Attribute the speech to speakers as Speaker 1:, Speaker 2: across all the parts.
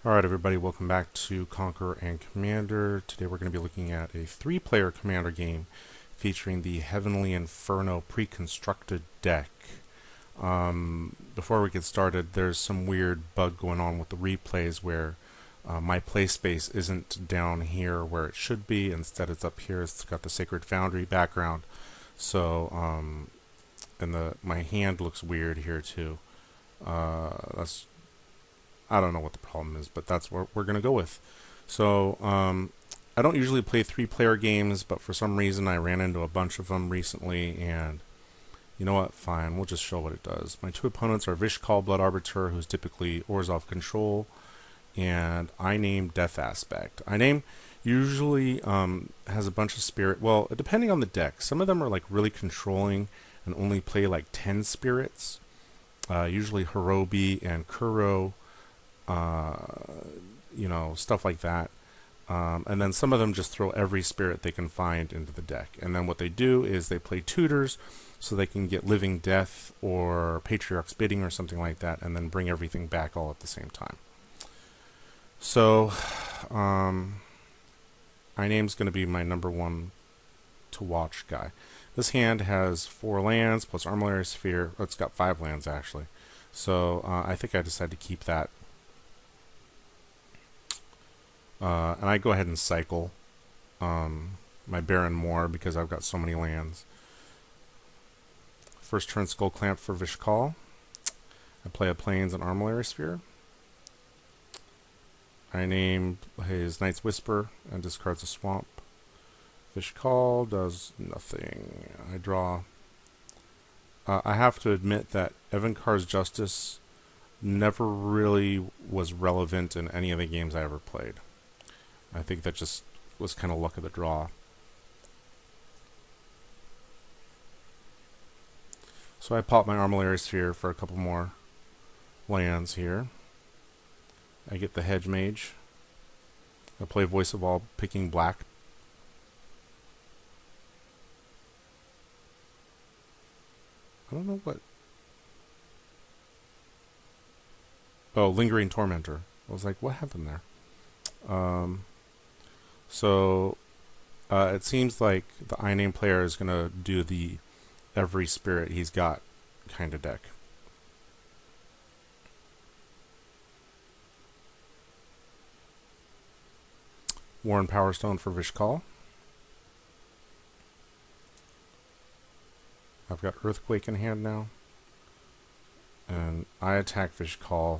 Speaker 1: Alright everybody, welcome back to Conqueror and Commander. Today we're going to be looking at a 3-player Commander game featuring the Heavenly Inferno pre-constructed deck. Before we get started, there's some weird bug going on with the replays where my play space isn't down here where it should be. Instead it's up here. It's got the Sacred Foundry background. So, my hand looks weird here too. I don't know what the problem is, but that's what we're going to go with. So, I don't usually play 3-player games, but for some reason I ran into a bunch of them recently, and you know what? Fine, we'll just show what it does. My two opponents are Vish, Blood Arbiter, who's typically Orzhov Control, and Iname, Death Aspect. Iname usually has a bunch of spirit. Well, depending on the deck, some of them are like really controlling and only play like 10 spirits. Usually Hirobi and Kuro. Stuff like that. And then some of them just throw every spirit they can find into the deck. And then what they do is they play tutors so they can get Living Death or Patriarch's Bidding or something like that, and then bring everything back all at the same time. So, Iname's going to be my number one to watch guy. This hand has 4 lands plus Armillary Sphere. Oh, it's got 5 lands actually. So I think I decided to keep that. And I go ahead and cycle my Baron more because I've got so many lands. First turn Skull Clamp for Vish. I play a Plains and Armillary Sphere. I name his Night's Whisper and discards a Swamp. Vish does nothing. I draw. I have to admit that Evankar's Justice never really was relevant in any of the games I ever played. I think that just was kind of luck of the draw. So I pop my Armillary Sphere for a couple more lands here. I get the Hedge Mage. I play Voice of All, picking black. I don't know what... Oh, Lingering Tormentor. I was like, what happened there? So it seems like the Iname player is going to do the every spirit he's got kind of deck. Warren Powerstone for Vish. I've got Earthquake in hand now. And I attack Vish. I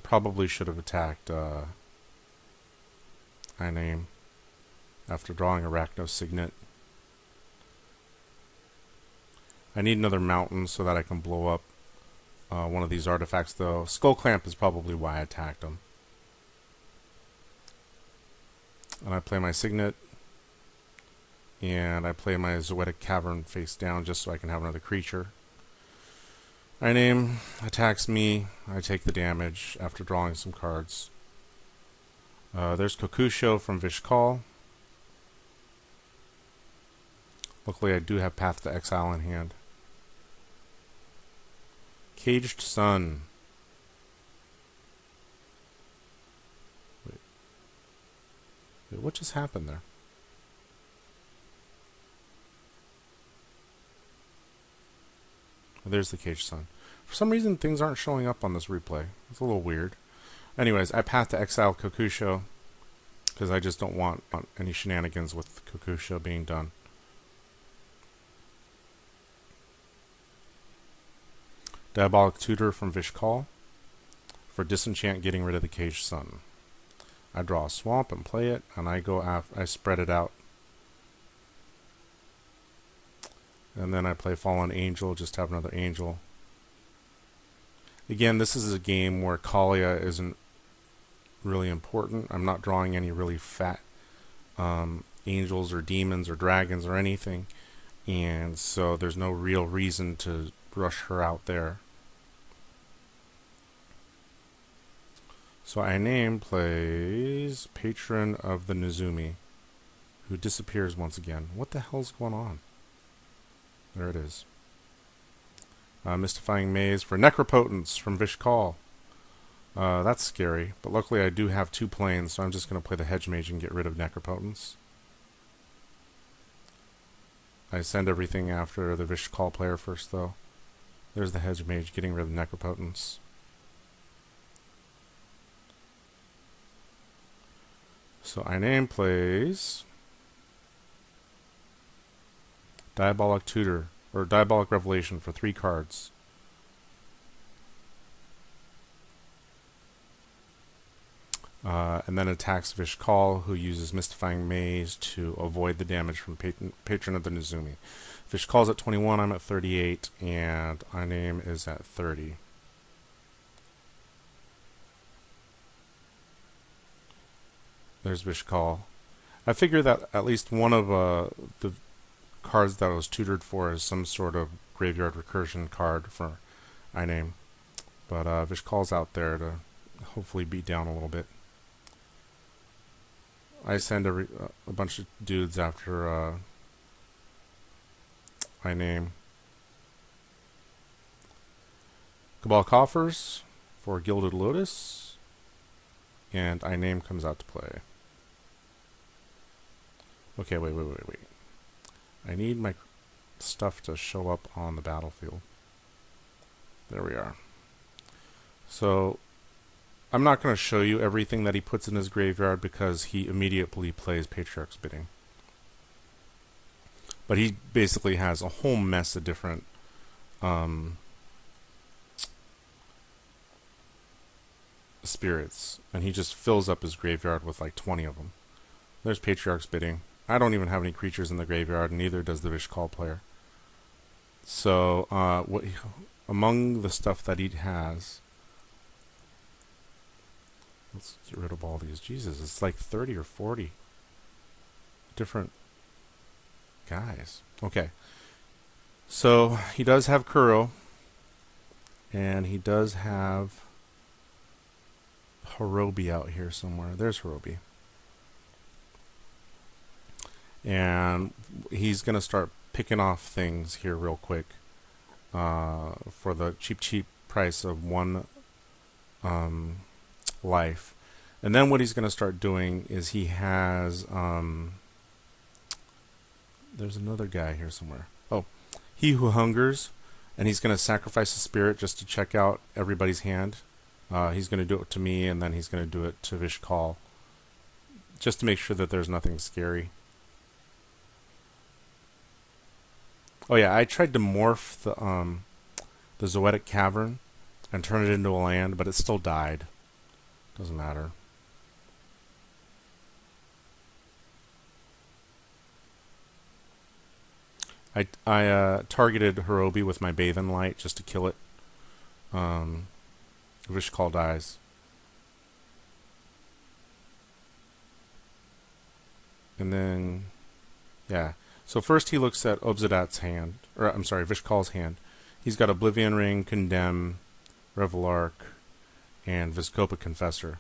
Speaker 1: probably should have attacked Iname after drawing Arachno Signet. I need another mountain so that I can blow up one of these artifacts, though. Skull Clamp is probably why I attacked him. And I play my Signet. And I play my Zoetic Cavern face down just so I can have another creature. Iname attacks me. I take the damage after drawing some cards. There's Kokusho from Vish. Luckily I do have Path to Exile in hand. Caged Sun. Wait, what just happened there? There's the Caged Sun. For some reason, things aren't showing up on this replay. It's a little weird. Anyways, I Path to Exile Kokusho because I just don't want any shenanigans with Kokusho being done. Diabolic Tutor from Vish for disenchant, getting rid of the Caged Sun. I draw a swamp and play it, and I spread it out. And then I play Fallen Angel, just have another Angel. Again, this is a game where Kaalia isn't really important. I'm not drawing any really fat angels or demons or dragons or anything. And so there's no real reason to rush her out there. So Iname plays Patron of the Nezumi, who disappears once again. What the hell's going on? There it is. Mystifying Maze for Necropotence from Vish. That's scary, but luckily I do have 2 planes, so I'm just going to play the Hedge Mage and get rid of Necropotence. I send everything after the Vish Call player first, though. There's the Hedge Mage getting rid of Necropotence. So Iname plays Diabolic Tutor, or Diabolic Revelation for 3 cards. And then attacks Vish Call, who uses Mystifying Maze to avoid the damage from Patron of the Nezumi. Vish Call's at 21, I'm at 38, and Iname is at 30. There's Vish Call. I figure that at least one of the cards that I was tutored for is some sort of graveyard recursion card for Iname. But Vish Call's out there to hopefully beat down a little bit. I send a bunch of dudes after Iname. Cabal Coffers for Gilded Lotus, and Iname comes out to play. Okay, wait. I need my stuff to show up on the battlefield. There we are. So I'm not going to show you everything that he puts in his graveyard because he immediately plays Patriarch's Bidding. But he basically has a whole mess of different spirits, and he just fills up his graveyard with like 20 of them. There's Patriarch's Bidding. I don't even have any creatures in the graveyard, and neither does the Vish Call player. So among the stuff that he has, let's get rid of all these. Jesus, it's like 30 or 40 different guys. Okay. So he does have Kuro, and he does have Hirobi out here somewhere. There's Hirobi. And he's going to start picking off things here real quick for the cheap price of 1 life. And then what he's going to start doing is he has there's another guy here somewhere. Oh, He Who Hungers, and he's going to sacrifice a spirit just to check out everybody's hand. He's going to do it to me, and then he's going to do it to Vish Call, just to make sure that there's nothing scary. Oh yeah, I tried to morph the Zoetic Cavern and turn it into a land, but it still died. Doesn't matter. I targeted Hirobi with my Bathen Light just to kill it. Vish Call dies. And then, yeah. So first he looks at Obzedat's hand, or I'm sorry, Vish Call's hand. He's got Oblivion Ring, Condemn, Revelark, and Viscopa Confessor.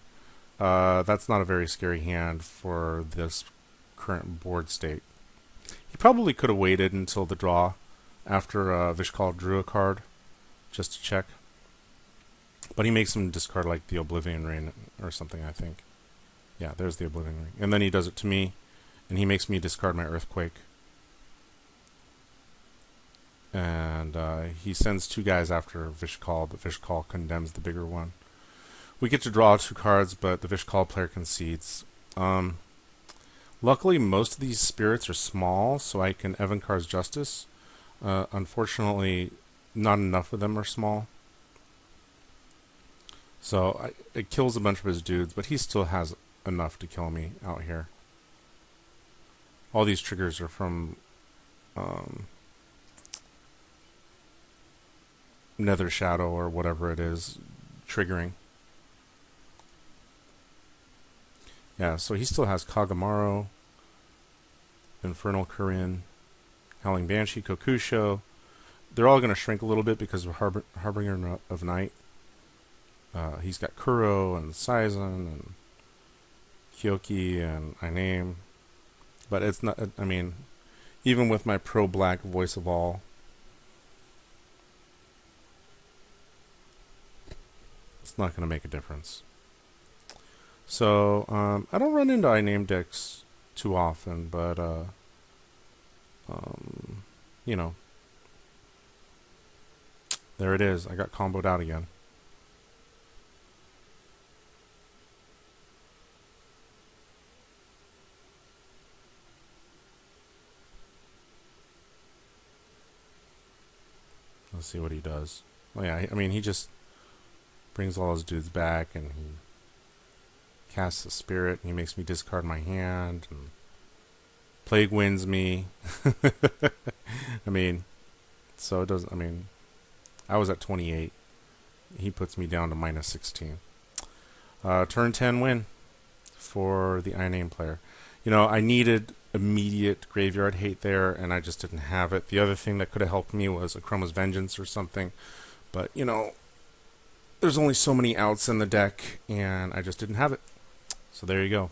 Speaker 1: That's not a very scary hand for this current board state. He probably could have waited until the draw after Vish Call drew a card just to check. But he makes him discard like the Oblivion Ring or something, I think. Yeah, there's the Oblivion Ring. And then he does it to me, and he makes me discard my Earthquake. And he sends 2 guys after Vish Call, but Vish Call condemns the bigger one. We get to draw 2 cards, but the Vish Call player concedes. Luckily, most of these spirits are small, so I can Evankar's Justice. Unfortunately, not enough of them are small. So it kills a bunch of his dudes, but he still has enough to kill me out here. All these triggers are from Nether Shadow or whatever it is triggering. Yeah, so he still has Kagamaru, Infernal Corinne, Howling Banshee, Kokusho. They're all going to shrink a little bit because of Harbinger of Night. He's got Kuro and Saizen and Kyoki and Iname. But it's not, I mean, even with my pro-black voice of all, It's not going to make a difference. So, I don't run into Iname decks too often, but, you know, there it is. I got comboed out again. Let's see what he does. Oh yeah, I mean, he just brings all his dudes back, and he casts a spirit, and he makes me discard my hand, and Plague wins me. I mean, so it doesn't, I mean, I was at 28. He puts me down to minus 16. Turn 10 win for the Iname player. You know, I needed immediate graveyard hate there, and I just didn't have it. The other thing that could have helped me was a Chroma's Vengeance or something. But, you know, there's only so many outs in the deck, and I just didn't have it. So there you go.